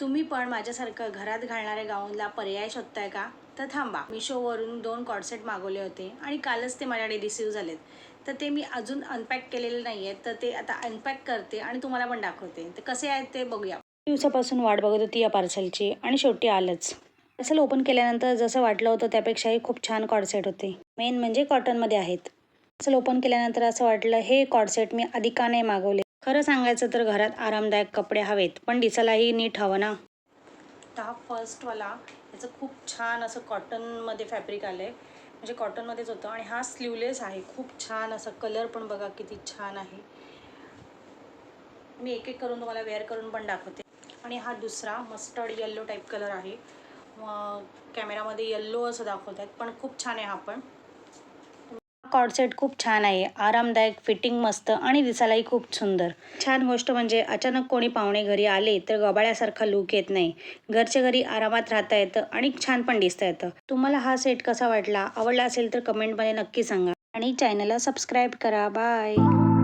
तुम्ही पण माझ्यासारखं घरात घालणाऱ्या गाऊनला पर्याय शोधताय का? तर थांबा, मिशोवरून 2 कॉर्डसेट मागवले होते आणि कालच ते माझ्याकडे रिसीव्ह झालेत. तर ते मी अजून अनपॅक केलेले नाही आहेत, तर ते आता अनपॅक करते आणि तुम्हाला पण दाखवते. ते कसे आहेत ते बघूया. दिवसापासून वाट बघत होती या पार्सलची आणि शेवटी आलंच. पार्सल ओपन केल्यानंतर जसं वाटलं होतं त्यापेक्षाही खूप छान कॉर्डसेट होते. मेन म्हणजे कॉटनमध्ये आहेत. पार्सल ओपन केल्यानंतर असं वाटलं हे कॉर्डसेट मी आधी का नाही मागवले. खरं सांगायचं तर घरात आरामदायक कपडे हवेत, पण दिसायलाही नीट हवं ना. हा फर्स्टवाला याचं खूप छान असं कॉटनमध्ये फॅब्रिक आलं आहे, म्हणजे कॉटनमध्येच होतं आणि हा स्लीवलेस आहे. खूप छान असं कलर पण बघा किती छान आहे. मी एक एक करून तुम्हाला वेअर करून पण दाखवते. आणि हा दुसरा मस्टर्ड येल्लो टाईप कलर आहे. कॅमेरामध्ये येल्लो असं दाखवत आहेत, पण खूप छान आहे हा पण. कॉर्डसेट खूप छान आहे, आरामदायक, फिटिंग मस्त आणि दिसायलाही खूप सुंदर. छान गोष्ट म्हणजे अचानक कोणी पाहुणे घरी आले तर गबाळ्यासारखा लूक येत नाही. घरच्या घरी आरामात राहता येतं आणि छान पण दिसता येतं. तुम्हाला हा सेट कसा वाटला? आवडला असेल तर कमेंटमध्ये नक्की सांगा आणि चॅनलला सबस्क्राईब करा. बाय.